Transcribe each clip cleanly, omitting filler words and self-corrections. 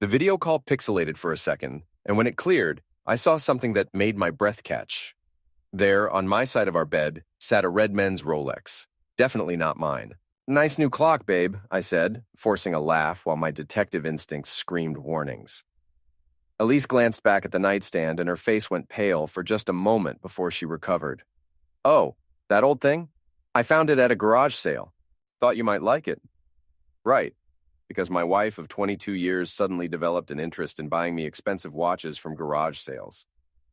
The video call pixelated for a second, and when it cleared, I saw something that made my breath catch. There, on my side of our bed, sat a red men's Rolex. Definitely not mine. "Nice new clock, babe," I said, forcing a laugh while my detective instincts screamed warnings. Elise glanced back at the nightstand and her face went pale for just a moment before she recovered. "Oh, that old thing? I found it at a garage sale. Thought you might like it." "Right, because my wife of 22 years suddenly developed an interest in buying me expensive watches from garage sales.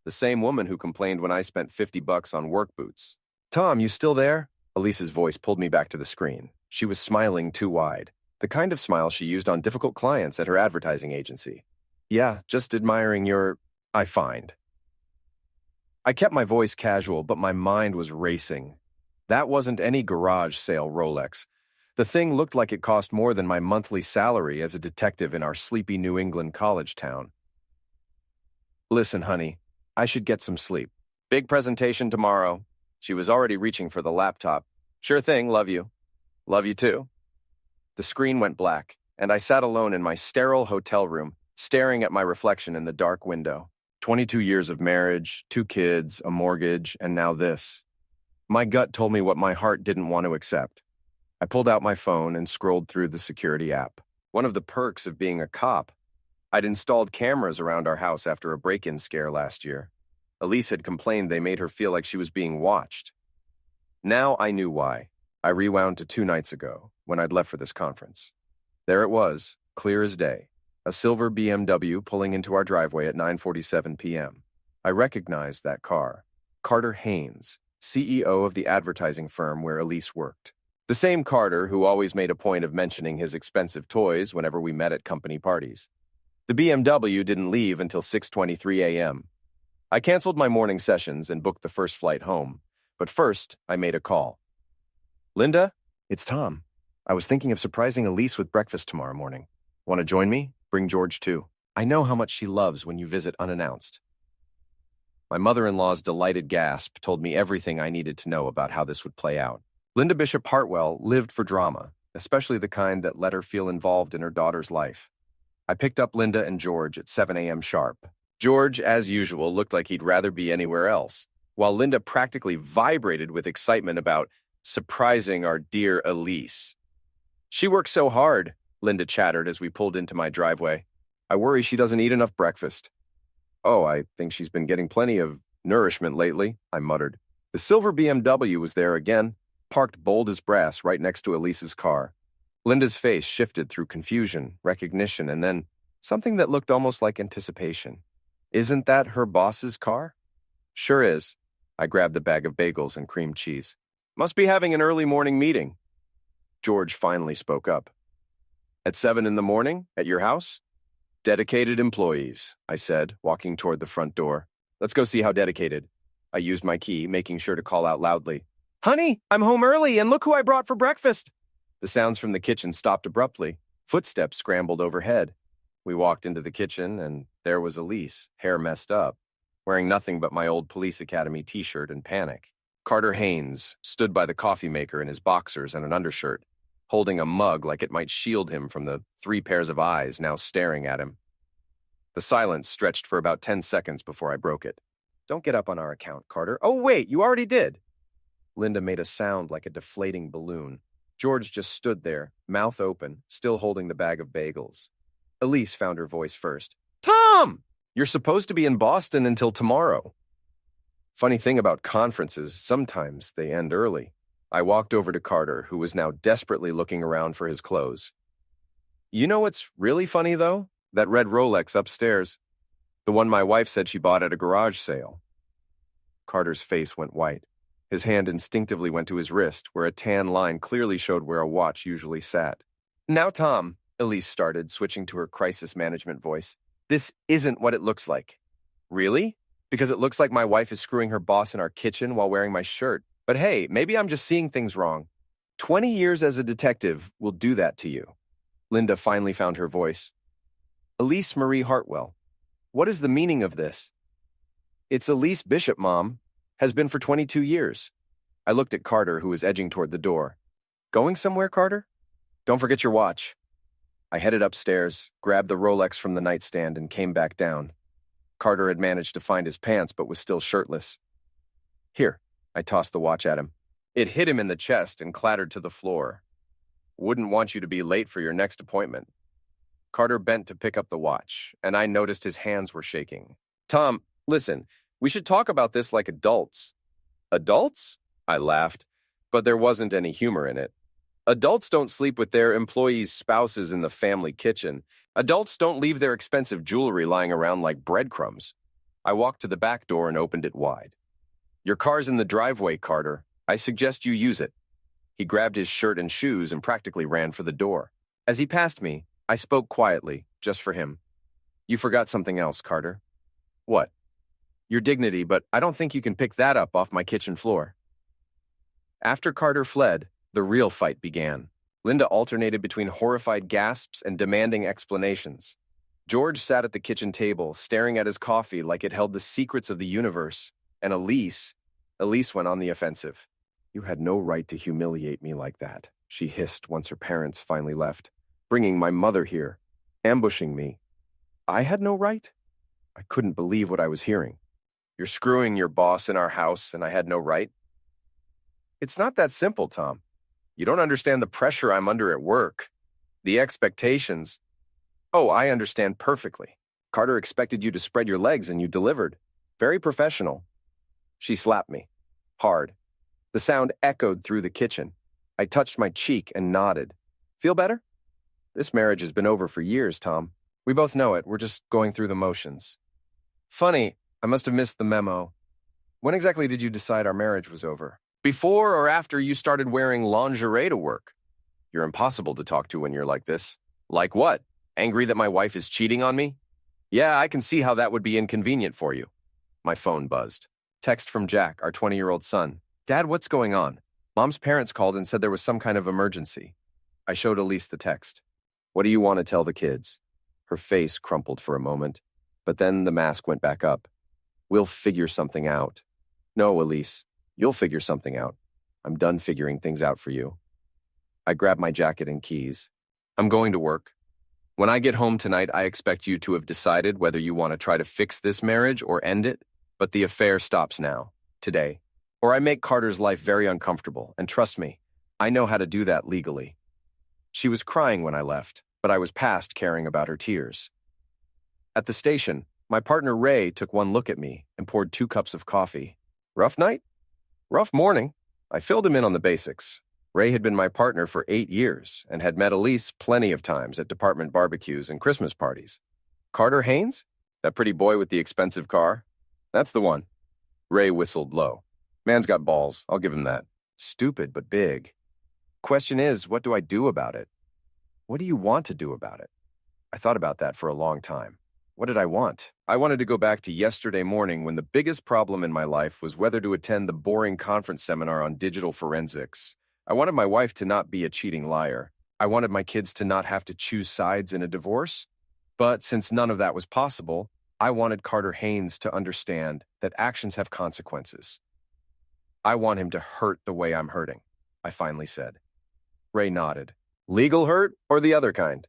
The same woman who complained when I spent $50 on work boots." "Tom, you still there?" Elise's voice pulled me back to the screen. She was smiling too wide, the kind of smile she used on difficult clients at her advertising agency. "Yeah, just admiring your... I find." I kept my voice casual, but my mind was racing. That wasn't any garage sale Rolex. The thing looked like it cost more than my monthly salary as a detective in our sleepy New England college town. "Listen, honey, I should get some sleep. Big presentation tomorrow." She was already reaching for the laptop. "Sure thing, love you." "Love you too." The screen went black, and I sat alone in my sterile hotel room, staring at my reflection in the dark window. 22 years of marriage, 2 kids, a mortgage, and now this. My gut told me what my heart didn't want to accept. I pulled out my phone and scrolled through the security app. One of the perks of being a cop. I'd installed cameras around our house after a break-in scare last year. Elise had complained they made her feel like she was being watched. Now I knew why. I rewound to 2 nights ago, when I'd left for this conference. There it was, clear as day. A silver BMW pulling into our driveway at 9:47 p.m. I recognized that car. Carter Haynes, CEO of the advertising firm where Elise worked. The same Carter who always made a point of mentioning his expensive toys whenever we met at company parties. The BMW didn't leave until 6:23 a.m. I canceled my morning sessions and booked the first flight home. But first, I made a call. "Linda, it's Tom. I was thinking of surprising Elise with breakfast tomorrow morning. Want to join me? Bring George too. I know how much she loves when you visit unannounced." My mother-in-law's delighted gasp told me everything I needed to know about how this would play out. Linda Bishop Hartwell lived for drama, especially the kind that let her feel involved in her daughter's life. I picked up Linda and George at 7 a.m. sharp. George, as usual, looked like he'd rather be anywhere else, while Linda practically vibrated with excitement about surprising our dear Elise. "She works so hard," Linda chattered as we pulled into my driveway. "I worry she doesn't eat enough breakfast." "Oh, I think she's been getting plenty of nourishment lately," I muttered. The silver BMW was there again, parked bold as brass right next to Elise's car. Linda's face shifted through confusion, recognition, and then something that looked almost like anticipation. "Isn't that her boss's car?" "Sure is." I grabbed the bag of bagels and cream cheese. "Must be having an early morning meeting." George finally spoke up. "At 7 in the morning? At your house?" "Dedicated employees," I said, walking toward the front door. "Let's go see how dedicated." I used my key, making sure to call out loudly, "Honey, I'm home early, and look who I brought for breakfast." The sounds from the kitchen stopped abruptly. Footsteps scrambled overhead. We walked into the kitchen, and there was Elise, hair messed up, wearing nothing but my old police academy t-shirt and panic. Carter Haynes stood by the coffee maker in his boxers and an undershirt, holding a mug like it might shield him from the 3 pairs of eyes now staring at him. The silence stretched for about 10 seconds before I broke it. "Don't get up on our account, Carter." "Oh, wait, you already did." Linda made a sound like a deflating balloon. George just stood there, mouth open, still holding the bag of bagels. Elise found her voice first. "Tom! You're supposed to be in Boston until tomorrow." Funny thing about conferences, sometimes they end early. I walked over to Carter, who was now desperately looking around for his clothes. "You know what's really funny, though? That red Rolex upstairs. The one my wife said she bought at a garage sale." Carter's face went white. His hand instinctively went to his wrist, where a tan line clearly showed where a watch usually sat. "Now, Tom," Elise started, switching to her crisis management voice, "this isn't what it looks like." "Really? Because it looks like my wife is screwing her boss in our kitchen while wearing my shirt. But hey, maybe I'm just seeing things wrong. 20 years as a detective will do that to you." Linda finally found her voice. "Elise Marie Hartwell. What is the meaning of this?" "It's Elise Bishop, Mom. Has been for 22 years. I looked at Carter, who was edging toward the door. "Going somewhere, Carter? Don't forget your watch." I headed upstairs, grabbed the Rolex from the nightstand, and came back down. Carter had managed to find his pants but was still shirtless. Here, I tossed the watch at him. It hit him in the chest and clattered to the floor. Wouldn't want you to be late for your next appointment. Carter bent to pick up the watch, and I noticed his hands were shaking. Tom, listen, we should talk about this like adults. Adults? I laughed, but there wasn't any humor in it. Adults don't sleep with their employees' spouses in the family kitchen. Adults don't leave their expensive jewelry lying around like breadcrumbs. I walked to the back door and opened it wide. Your car's in the driveway, Carter. I suggest you use it. He grabbed his shirt and shoes and practically ran for the door. As he passed me, I spoke quietly, just for him. You forgot something else, Carter. What? Your dignity, but I don't think you can pick that up off my kitchen floor. After Carter fled, the real fight began. Linda alternated between horrified gasps and demanding explanations. George sat at the kitchen table, staring at his coffee like it held the secrets of the universe, and Elise went on the offensive. You had no right to humiliate me like that, she hissed once her parents finally left. Bringing my mother here, ambushing me. I had no right? I couldn't believe what I was hearing. You're screwing your boss in our house and I had no right? It's not that simple, Tom. You don't understand the pressure I'm under at work. The expectations. Oh, I understand perfectly. Carter expected you to spread your legs and you delivered. Very professional. She slapped me. Hard. The sound echoed through the kitchen. I touched my cheek and nodded. Feel better? This marriage has been over for years, Tom. We both know it. We're just going through the motions. Funny, I must have missed the memo. When exactly did you decide our marriage was over? Before or after you started wearing lingerie to work? You're impossible to talk to when you're like this. Like what? Angry that my wife is cheating on me? Yeah, I can see how that would be inconvenient for you. My phone buzzed. Text from Jack, our 20-year-old son. Dad, what's going on? Mom's parents called and said there was some kind of emergency. I showed Elise the text. What do you want to tell the kids? Her face crumpled for a moment, but then the mask went back up. We'll figure something out. No, Elise, you'll figure something out. I'm done figuring things out for you. I grabbed my jacket and keys. I'm going to work. When I get home tonight, I expect you to have decided whether you want to try to fix this marriage or end it, but the affair stops now, today. Or I make Carter's life very uncomfortable, and trust me, I know how to do that legally. She was crying when I left, but I was past caring about her tears. At the station, my partner Ray took one look at me and poured 2 cups of coffee. Rough night? Rough morning. I filled him in on the basics. Ray had been my partner for 8 years and had met Elise plenty of times at department barbecues and Christmas parties. Carter Haynes? That pretty boy with the expensive car? That's the one. Ray whistled low. Man's got balls, I'll give him that. Stupid, but big. Question is, what do I do about it? What do you want to do about it? I thought about that for a long time. What did I want? I wanted to go back to yesterday morning when the biggest problem in my life was whether to attend the boring conference seminar on digital forensics. I wanted my wife to not be a cheating liar. I wanted my kids to not have to choose sides in a divorce. But since none of that was possible, I wanted Carter Haynes to understand that actions have consequences. I want him to hurt the way I'm hurting, I finally said. Ray nodded. Legal hurt or the other kind?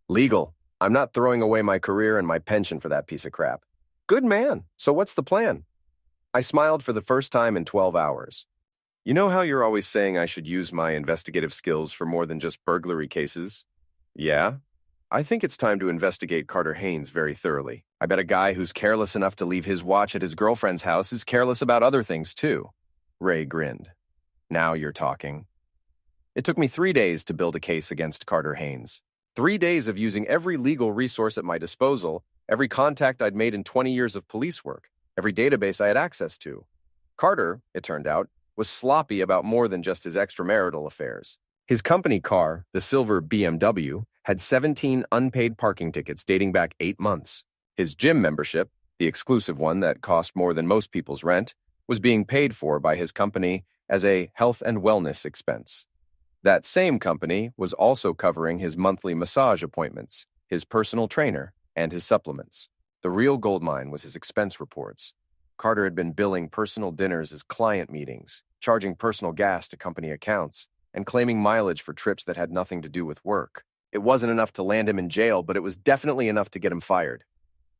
Legal. I'm not throwing away my career and my pension for that piece of crap. Good man. So what's the plan? I smiled for the first time in 12 hours. You know how you're always saying I should use my investigative skills for more than just burglary cases? Yeah? I think it's time to investigate Carter Haynes very thoroughly. I bet a guy who's careless enough to leave his watch at his girlfriend's house is careless about other things too. Ray grinned. Now you're talking. It took me 3 days to build a case against Carter Haynes. 3 days of using every legal resource at my disposal, every contact I'd made in 20 years of police work, every database I had access to. Carter, it turned out, was sloppy about more than just his extramarital affairs. His company car, the silver BMW, had 17 unpaid parking tickets dating back 8 months. His gym membership, the exclusive one that cost more than most people's rent, was being paid for by his company as a health and wellness expense. That same company was also covering his monthly massage appointments, his personal trainer, and his supplements. The real goldmine was his expense reports. Carter had been billing personal dinners as client meetings, charging personal gas to company accounts, and claiming mileage for trips that had nothing to do with work. It wasn't enough to land him in jail, but it was definitely enough to get him fired.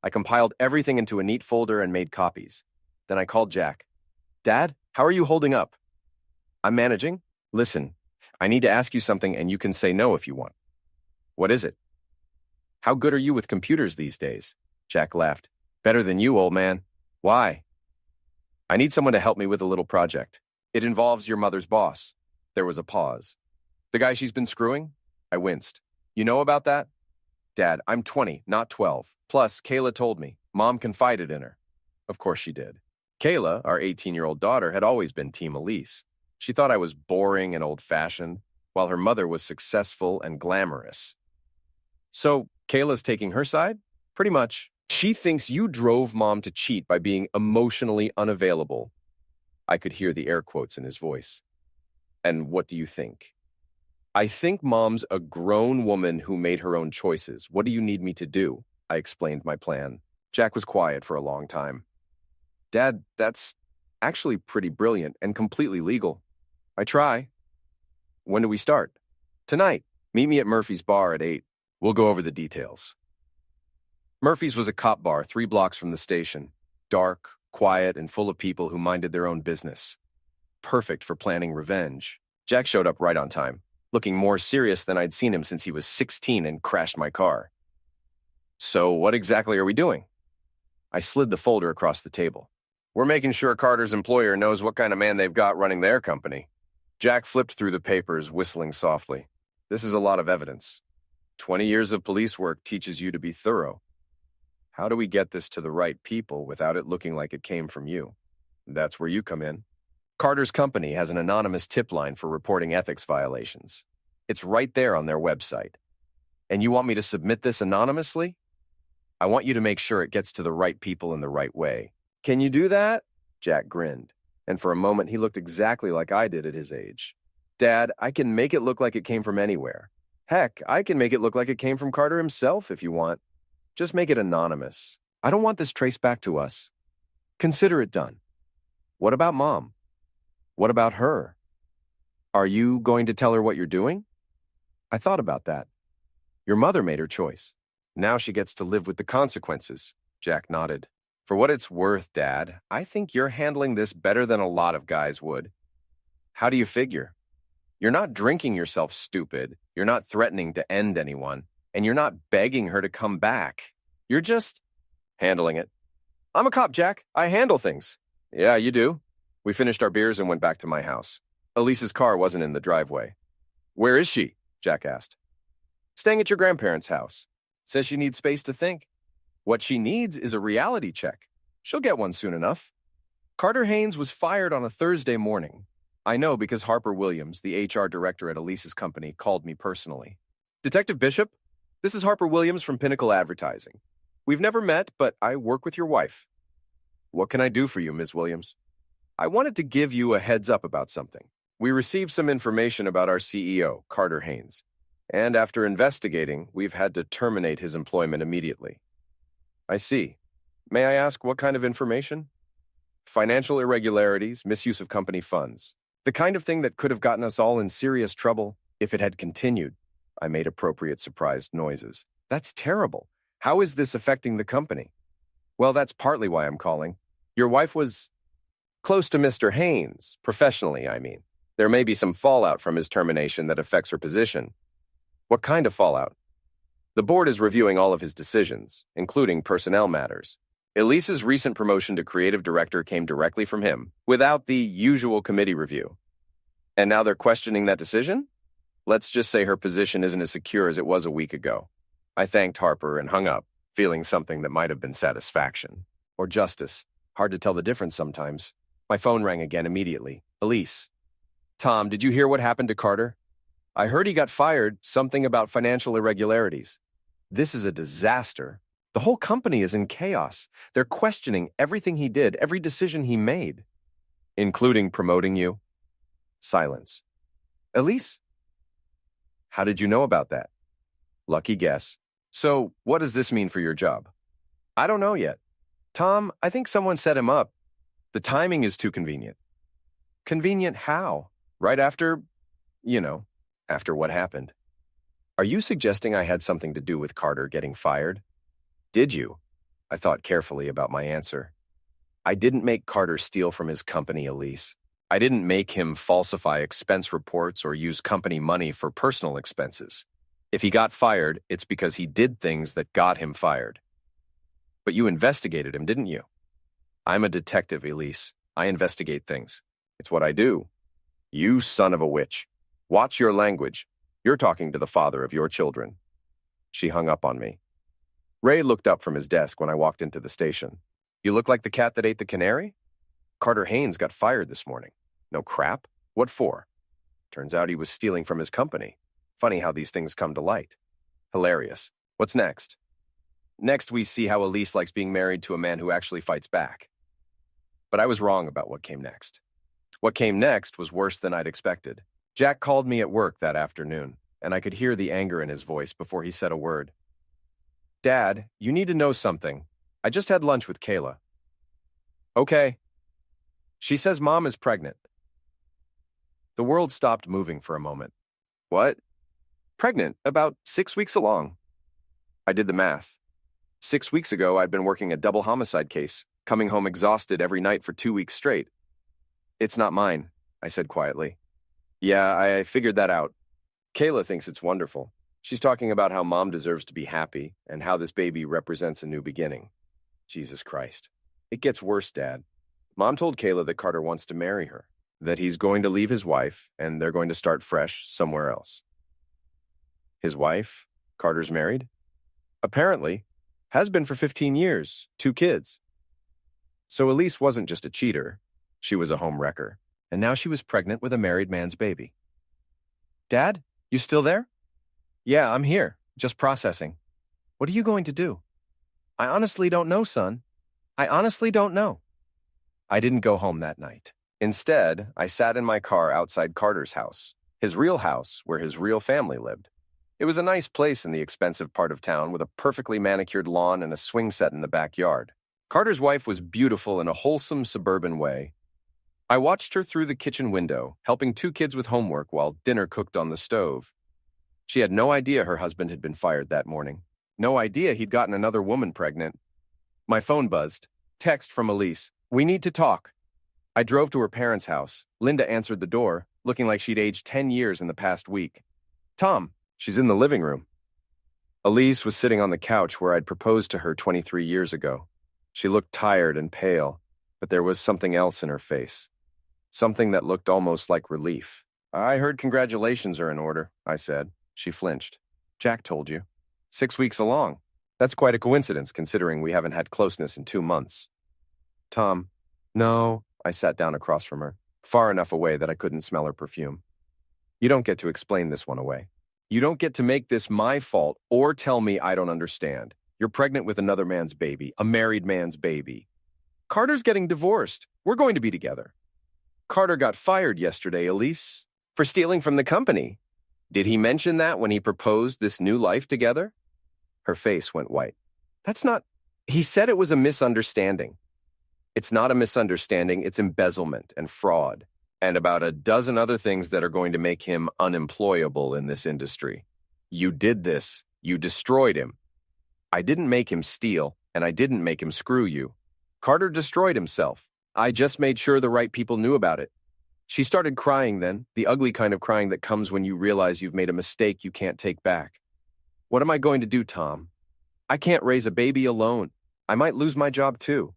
I compiled everything into a neat folder and made copies. Then I called Jack. Dad, how are you holding up? I'm managing. Listen, I need to ask you something and you can say no if you want. What is it? How good are you with computers these days? Jack laughed. Better than you, old man. Why? I need someone to help me with a little project. It involves your mother's boss. There was a pause. The guy she's been screwing? I winced. You know about that? Dad, I'm 20, not 12. Plus, Kayla told me. Mom confided in her. Of course she did. Kayla, our 18-year-old daughter, had always been Team Elise. She thought I was boring and old-fashioned, while her mother was successful and glamorous. So, Kayla's taking her side? Pretty much. She thinks you drove Mom to cheat by being emotionally unavailable. I could hear the air quotes in his voice. And what do you think? I think Mom's a grown woman who made her own choices. What do you need me to do? I explained my plan. Jack was quiet for a long time. Dad, that's actually pretty brilliant and completely legal. I try. When do we start? Tonight. Meet me at Murphy's bar at 8. We'll go over the details. Murphy's was a cop bar 3 blocks from the station. Dark, quiet, and full of people who minded their own business. Perfect for planning revenge. Jack showed up right on time, looking more serious than I'd seen him since he was 16 and crashed my car. So what exactly are we doing? I slid the folder across the table. We're making sure Carter's employer knows what kind of man they've got running their company. Jack flipped through the papers, whistling softly. This is a lot of evidence. 20 years of police work teaches you to be thorough. How do we get this to the right people without it looking like it came from you? That's where you come in. Carter's company has an anonymous tip line for reporting ethics violations. It's right there on their website. And you want me to submit this anonymously? I want you to make sure it gets to the right people in the right way. Can you do that? Jack grinned, and for a moment he looked exactly like I did at his age. Dad, I can make it look like it came from anywhere. Heck, I can make it look like it came from Carter himself if you want. Just make it anonymous. I don't want this traced back to us. Consider it done. What about Mom? What about her? Are you going to tell her what you're doing? I thought about that. Your mother made her choice. Now she gets to live with the consequences. Jack nodded. For what it's worth, Dad, I think you're handling this better than a lot of guys would. How do you figure? You're not drinking yourself stupid. You're not threatening to end anyone. And you're not begging her to come back. You're just handling it. I'm a cop, Jack. I handle things. Yeah, you do. We finished our beers and went back to my house. Elise's car wasn't in the driveway. Where is she? Jack asked. Staying at your grandparents' house. Says she needs space to think. What she needs is a reality check. She'll get one soon enough. Carter Haynes was fired on a Thursday morning. I know because Harper Williams, the HR director at Elise's company, called me personally. Detective Bishop, this is Harper Williams from Pinnacle Advertising. We've never met, but I work with your wife. What can I do for you, Ms. Williams? I wanted to give you a heads up about something. We received some information about our CEO, Carter Haynes, and after investigating, we've had to terminate his employment immediately. I see. May I ask what kind of information? Financial irregularities, misuse of company funds. The kind of thing that could have gotten us all in serious trouble if it had continued. I made appropriate surprised noises. That's terrible. How is this affecting the company? Well, that's partly why I'm calling. Your wife was close to Mr. Haynes, professionally, I mean. There may be some fallout from his termination that affects her position. What kind of fallout? The board is reviewing all of his decisions, including personnel matters. Elise's recent promotion to creative director came directly from him, without the usual committee review. And now they're questioning that decision? Let's just say her position isn't as secure as it was a week ago. I thanked Harper and hung up, feeling something that might have been satisfaction. Or justice. Hard to tell the difference sometimes. My phone rang again immediately. Elise. Tom, did you hear what happened to Carter? I heard he got fired, something about financial irregularities. This is a disaster. The whole company is in chaos. They're questioning everything he did, every decision he made. Including promoting you? Silence. Elise? How did you know about that? Lucky guess. So, what does this mean for your job? I don't know yet. Tom, I think someone set him up. The timing is too convenient. Convenient how? Right after, after what happened. Are you suggesting I had something to do with Carter getting fired? Did you? I thought carefully about my answer. I didn't make Carter steal from his company, Elise. I didn't make him falsify expense reports or use company money for personal expenses. If he got fired, it's because he did things that got him fired. But you investigated him, didn't you? I'm a detective, Elise. I investigate things. It's what I do. You son of a witch. Watch your language. You're talking to the father of your children. She hung up on me. Ray looked up from his desk when I walked into the station. You look like the cat that ate the canary? Carter Haynes got fired this morning. No crap? What for? Turns out he was stealing from his company. Funny how these things come to light. Hilarious. What's next? Next, we see how Elise likes being married to a man who actually fights back. But I was wrong about what came next. What came next was worse than I'd expected. Jack called me at work that afternoon, and I could hear the anger in his voice before he said a word. Dad, you need to know something. I just had lunch with Kayla. Okay. She says Mom is pregnant. The world stopped moving for a moment. What? Pregnant, about 6 weeks along. I did the math. 6 weeks ago, I'd been working a double homicide case, coming home exhausted every night for 2 weeks straight. It's not mine, I said quietly. Yeah, I figured that out. Kayla thinks it's wonderful. She's talking about how Mom deserves to be happy and how this baby represents a new beginning. Jesus Christ. It gets worse, Dad. Mom told Kayla that Carter wants to marry her, that he's going to leave his wife and they're going to start fresh somewhere else. His wife? Carter's married? Apparently. Has been for 15 years, 2 kids. So Elise wasn't just a cheater. She was a home wrecker. And now she was pregnant with a married man's baby. Dad, you still there? Yeah, I'm here, just processing. What are you going to do? I honestly don't know, son. I honestly don't know. I didn't go home that night. Instead, I sat in my car outside Carter's house, his real house where his real family lived. It was a nice place in the expensive part of town with a perfectly manicured lawn and a swing set in the backyard. Carter's wife was beautiful in a wholesome suburban way. I watched her through the kitchen window, helping 2 kids with homework while dinner cooked on the stove. She had no idea her husband had been fired that morning. No idea he'd gotten another woman pregnant. My phone buzzed. Text from Elise. We need to talk. I drove to her parents' house. Linda answered the door, looking like she'd aged 10 years in the past week. Tom, she's in the living room. Elise was sitting on the couch where I'd proposed to her 23 years ago. She looked tired and pale, but there was something else in her face. Something that looked almost like relief. I heard congratulations are in order, I said. She flinched. Jack told you. 6 weeks along. That's quite a coincidence, considering we haven't had closeness in 2 months. Tom, no, I sat down across from her, far enough away that I couldn't smell her perfume. You don't get to explain this one away. You don't get to make this my fault or tell me I don't understand. You're pregnant with another man's baby, a married man's baby. Carter's getting divorced. We're going to be together. Carter got fired yesterday, Elise, for stealing from the company. Did he mention that when he proposed this new life together? Her face went white. That's not... He said it was a misunderstanding. It's not a misunderstanding, it's embezzlement and fraud, and about a dozen other things that are going to make him unemployable in this industry. You did this. You destroyed him. I didn't make him steal, and I didn't make him screw you. Carter destroyed himself. I just made sure the right people knew about it. She started crying then, the ugly kind of crying that comes when you realize you've made a mistake you can't take back. What am I going to do, Tom? I can't raise a baby alone. I might lose my job too.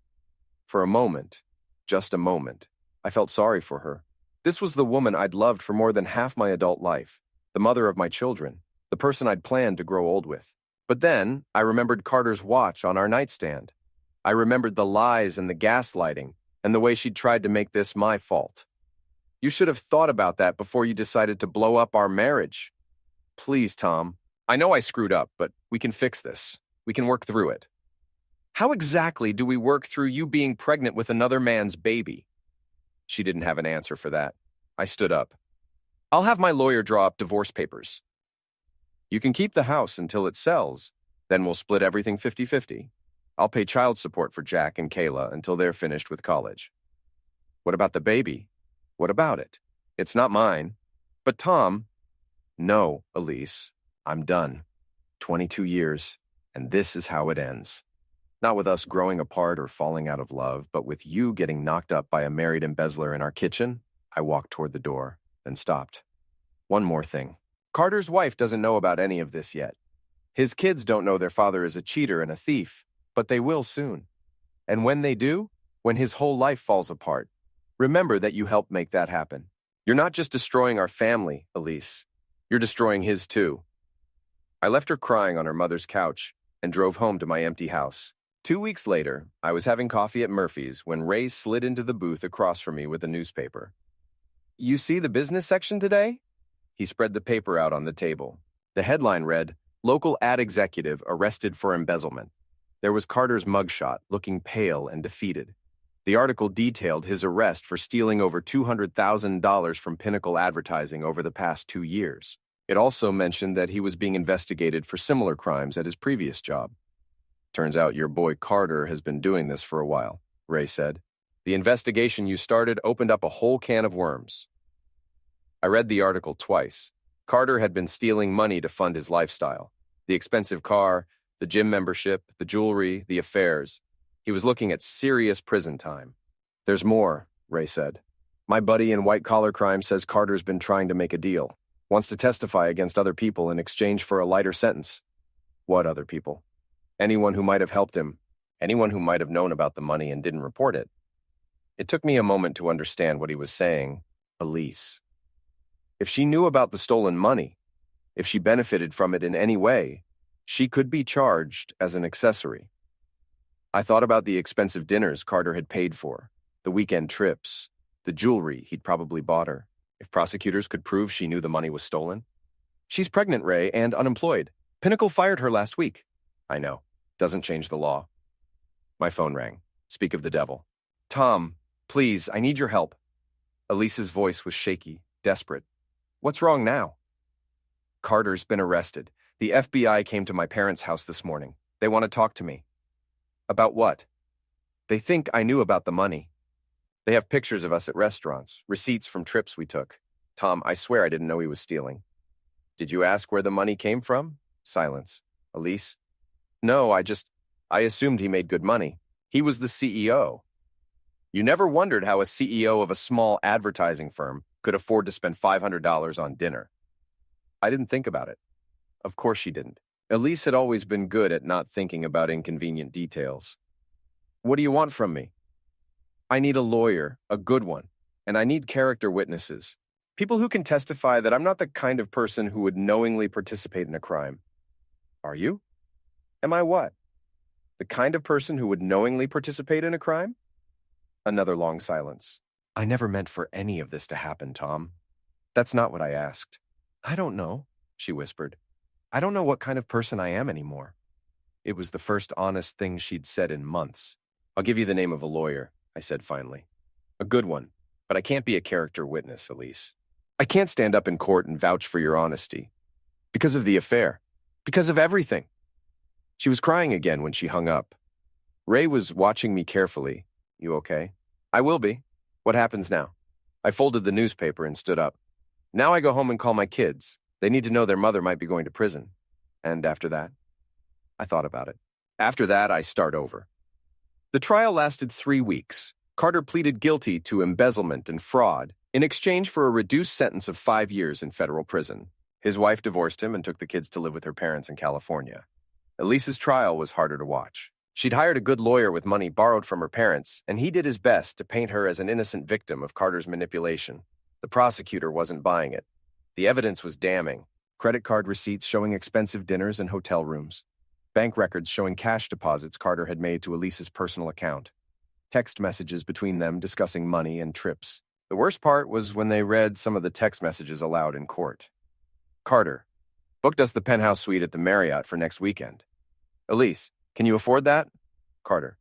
For a moment, just a moment, I felt sorry for her. This was the woman I'd loved for more than half my adult life, the mother of my children, the person I'd planned to grow old with. But then, I remembered Carter's watch on our nightstand. I remembered the lies and the gaslighting, and the way she'd tried to make this my fault. You should have thought about that before you decided to blow up our marriage. Please, Tom. I know I screwed up, but we can fix this. We can work through it. How exactly do we work through you being pregnant with another man's baby? She didn't have an answer for that. I stood up. I'll have my lawyer draw up divorce papers. You can keep the house until it sells. Then we'll split everything 50-50. I'll pay child support for Jack and Kayla until they're finished with college. What about the baby? What about it? It's not mine. But Tom... No, Elise. I'm done. 22 years, and this is how it ends. Not with us growing apart or falling out of love, but with you getting knocked up by a married embezzler in our kitchen. I walked toward the door, then stopped. One more thing. Carter's wife doesn't know about any of this yet. His kids don't know their father is a cheater and a thief, but they will soon. And when they do, when his whole life falls apart, remember that you helped make that happen. You're not just destroying our family, Elise. You're destroying his too. I left her crying on her mother's couch and drove home to my empty house. 2 weeks later, I was having coffee at Murphy's when Ray slid into the booth across from me with a newspaper. You see the business section today? He spread the paper out on the table. The headline read, "Local ad executive arrested for embezzlement." There was Carter's mugshot, looking pale and defeated. The article detailed his arrest for stealing over $200,000 from Pinnacle Advertising over the past 2 years. It also mentioned that he was being investigated for similar crimes at his previous job. Turns out your boy Carter has been doing this for a while, Ray said. The investigation you started opened up a whole can of worms. I read the article twice. Carter had been stealing money to fund his lifestyle. The expensive car, the gym membership, the jewelry, the affairs. He was looking at serious prison time. There's more, Ray said. My buddy in white-collar crime says Carter's been trying to make a deal. Wants to testify against other people in exchange for a lighter sentence. What other people? Anyone who might have helped him. Anyone who might have known about the money and didn't report it. It took me a moment to understand what he was saying. Elise. If she knew about the stolen money, if she benefited from it in any way, she could be charged as an accessory. I thought about the expensive dinners Carter had paid for, the weekend trips, the jewelry he'd probably bought her. If prosecutors could prove she knew the money was stolen. She's pregnant, Ray, and unemployed. Pinnacle fired her last week. I know. Doesn't change the law. My phone rang. Speak of the devil. Tom, please, I need your help. Elise's voice was shaky, desperate. What's wrong now? Carter's been arrested. The FBI came to my parents' house this morning. They want to talk to me. About what? They think I knew about the money. They have pictures of us at restaurants, receipts from trips we took. Tom, I swear I didn't know he was stealing. Did you ask where the money came from? Silence. Elise? No, I assumed he made good money. He was the CEO. You never wondered how a CEO of a small advertising firm could afford to spend $500 on dinner. I didn't think about it. Of course she didn't. Elise had always been good at not thinking about inconvenient details. What do you want from me? I need a lawyer, a good one, and I need character witnesses. People who can testify that I'm not the kind of person who would knowingly participate in a crime. Are you? Am I what? The kind of person who would knowingly participate in a crime? Another long silence. I never meant for any of this to happen, Tom. That's not what I asked. I don't know, she whispered. I don't know what kind of person I am anymore. It was the first honest thing she'd said in months. I'll give you the name of a lawyer, I said finally. A good one, but I can't be a character witness, Elise. I can't stand up in court and vouch for your honesty. Because of the affair. Because of everything. She was crying again when she hung up. Ray was watching me carefully. You okay? I will be. What happens now? I folded the newspaper and stood up. Now I go home and call my kids. They need to know their mother might be going to prison. And after that? I thought about it. After that, I start over. The trial lasted 3 weeks. Carter pleaded guilty to embezzlement and fraud in exchange for a reduced sentence of 5 years in federal prison. His wife divorced him and took the kids to live with her parents in California. Elise's trial was harder to watch. She'd hired a good lawyer with money borrowed from her parents, and he did his best to paint her as an innocent victim of Carter's manipulation. The prosecutor wasn't buying it. The evidence was damning. Credit card receipts showing expensive dinners and hotel rooms. Bank records showing cash deposits Carter had made to Elise's personal account. Text messages between them discussing money and trips. The worst part was when they read some of the text messages aloud in court. Carter, booked us the penthouse suite at the Marriott for next weekend. Elise, can you afford that? Carter,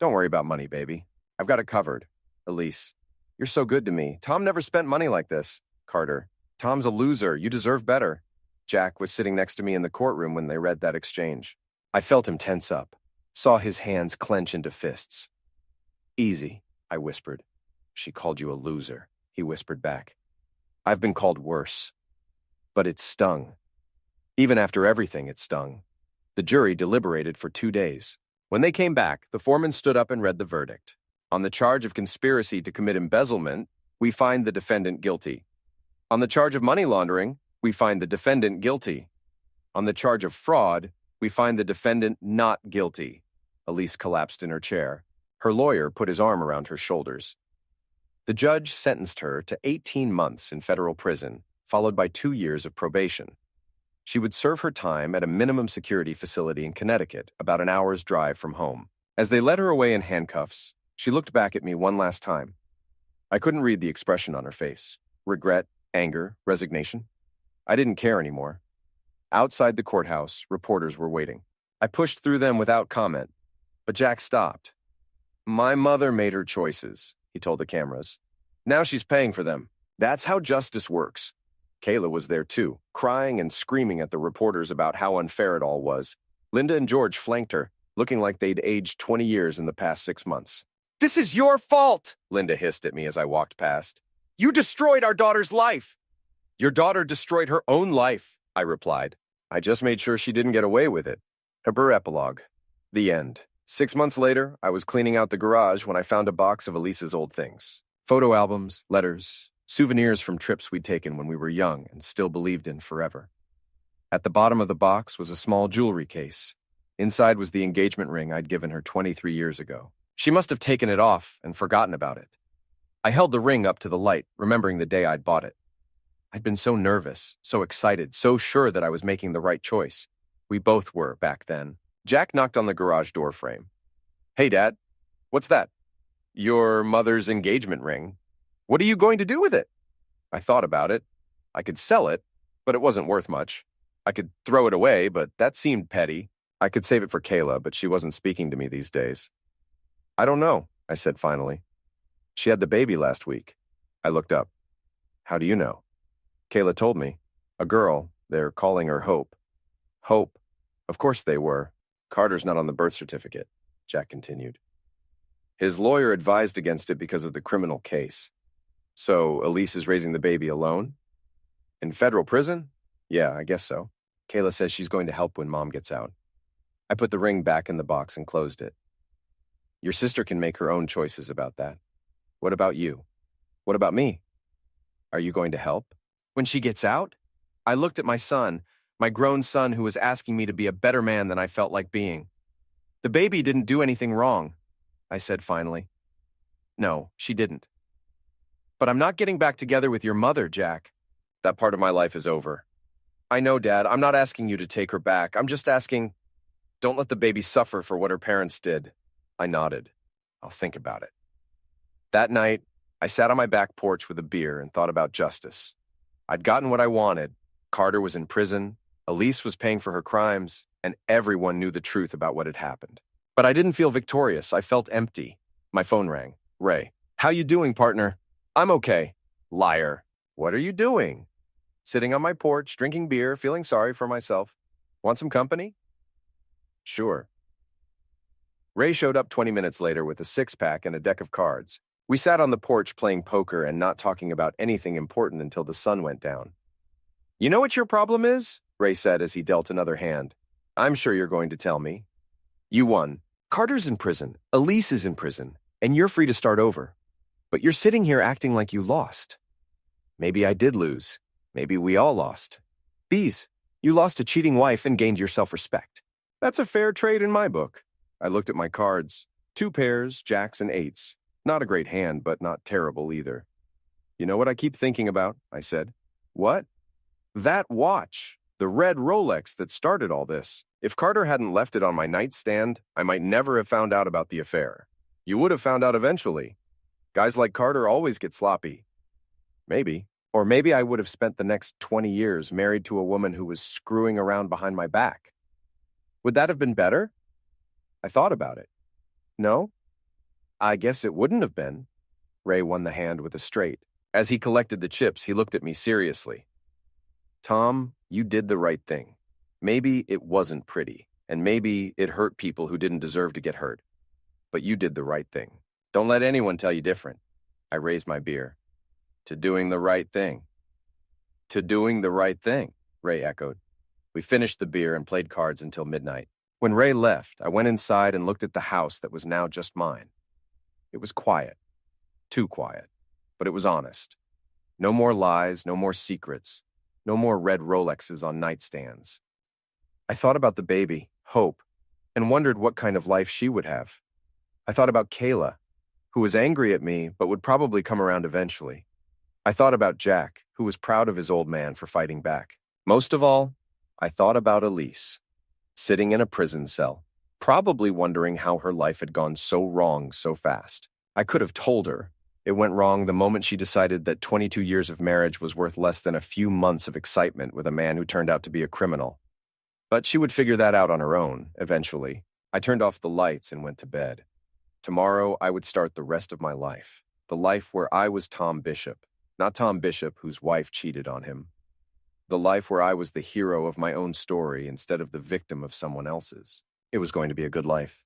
don't worry about money, baby. I've got it covered. Elise, you're so good to me. Tom never spent money like this. Carter, Tom's a loser. You deserve better. Jack was sitting next to me in the courtroom when they read that exchange. I felt him tense up, saw his hands clench into fists. Easy, I whispered. She called you a loser, he whispered back. I've been called worse. But it stung. Even after everything, it stung. The jury deliberated for 2 days. When they came back, the foreman stood up and read the verdict. On the charge of conspiracy to commit embezzlement, we find the defendant guilty. On the charge of money laundering, we find the defendant guilty. On the charge of fraud, we find the defendant not guilty. Elise collapsed in her chair. Her lawyer put his arm around her shoulders. The judge sentenced her to 18 months in federal prison, followed by 2 years of probation. She would serve her time at a minimum security facility in Connecticut, about an hour's drive from home. As they led her away in handcuffs, she looked back at me one last time. I couldn't read the expression on her face. Regret, anger, resignation. I didn't care anymore. Outside the courthouse, reporters were waiting. I pushed through them without comment, but Jack stopped. My mother made her choices, he told the cameras. Now she's paying for them. That's how justice works. Kayla was there too, crying and screaming at the reporters about how unfair it all was. Linda and George flanked her, looking like they'd aged 20 years in the past 6 months. This is your fault, Linda hissed at me as I walked past. You destroyed our daughter's life. Your daughter destroyed her own life, I replied. I just made sure she didn't get away with it. Her epilogue. The end. 6 months later, I was cleaning out the garage when I found a box of Elise's old things. Photo albums, letters, souvenirs from trips we'd taken when we were young and still believed in forever. At the bottom of the box was a small jewelry case. Inside was the engagement ring I'd given her 23 years ago. She must have taken it off and forgotten about it. I held the ring up to the light, remembering the day I'd bought it. I'd been so nervous, so excited, so sure that I was making the right choice. We both were back then. Jack knocked on the garage door frame. Hey, Dad. What's that? Your mother's engagement ring. What are you going to do with it? I thought about it. I could sell it, but it wasn't worth much. I could throw it away, but that seemed petty. I could save it for Kayla, but she wasn't speaking to me these days. I don't know, I said finally. She had the baby last week. I looked up. How do you know? Kayla told me. A girl. They're calling her Hope. Hope. Of course they were. Carter's not on the birth certificate, Jack continued. His lawyer advised against it because of the criminal case. So Elise is raising the baby alone? In federal prison? Yeah, I guess so. Kayla says she's going to help when Mom gets out. I put the ring back in the box and closed it. Your sister can make her own choices about that. What about you? What about me? Are you going to help? When she gets out? I looked at my son, my grown son who was asking me to be a better man than I felt like being. The baby didn't do anything wrong, I said finally. No, she didn't. But I'm not getting back together with your mother, Jack. That part of my life is over. I know, Dad. I'm not asking you to take her back. I'm just asking, don't let the baby suffer for what her parents did. I nodded. I'll think about it. That night, I sat on my back porch with a beer and thought about justice. I'd gotten what I wanted. Carter was in prison, Elise was paying for her crimes, and everyone knew the truth about what had happened. But I didn't feel victorious. I felt empty. My phone rang. Ray. How you doing, partner? I'm okay. Liar. What are you doing? Sitting on my porch, drinking beer, feeling sorry for myself. Want some company? Sure. Ray showed up 20 minutes later with a six-pack and a deck of cards. We sat on the porch playing poker and not talking about anything important until the sun went down. You know what your problem is? Ray said as he dealt another hand. I'm sure you're going to tell me. You won. Carter's in prison. Elise is in prison. And you're free to start over. But you're sitting here acting like you lost. Maybe I did lose. Maybe we all lost. Bees, you lost a cheating wife and gained your self-respect. That's a fair trade in my book. I looked at my cards. 2 pairs, jacks, and 8s. Not a great hand, but not terrible either. You know what I keep thinking about? I said. What? That watch. The red Rolex that started all this. If Carter hadn't left it on my nightstand, I might never have found out about the affair. You would have found out eventually. Guys like Carter always get sloppy. Maybe. Or maybe I would have spent the next 20 years married to a woman who was screwing around behind my back. Would that have been better? I thought about it. No? I guess it wouldn't have been. Ray won the hand with a straight. As he collected the chips, he looked at me seriously. Tom, you did the right thing. Maybe it wasn't pretty, and maybe it hurt people who didn't deserve to get hurt. But you did the right thing. Don't let anyone tell you different. I raised my beer. To doing the right thing. To doing the right thing, Ray echoed. We finished the beer and played cards until midnight. When Ray left, I went inside and looked at the house that was now just mine. It was quiet. Too quiet. But it was honest. No more lies, no more secrets, no more red Rolexes on nightstands. I thought about the baby, Hope, and wondered what kind of life she would have. I thought about Kayla, who was angry at me but would probably come around eventually. I thought about Jack, who was proud of his old man for fighting back. Most of all, I thought about Elise, sitting in a prison cell, probably wondering how her life had gone so wrong so fast. I could have told her. It went wrong the moment she decided that 22 years of marriage was worth less than a few months of excitement with a man who turned out to be a criminal. But she would figure that out on her own, eventually. I turned off the lights and went to bed. Tomorrow, I would start the rest of my life. The life where I was Tom Bishop, not Tom Bishop whose wife cheated on him. The life where I was the hero of my own story instead of the victim of someone else's. It was going to be a good life.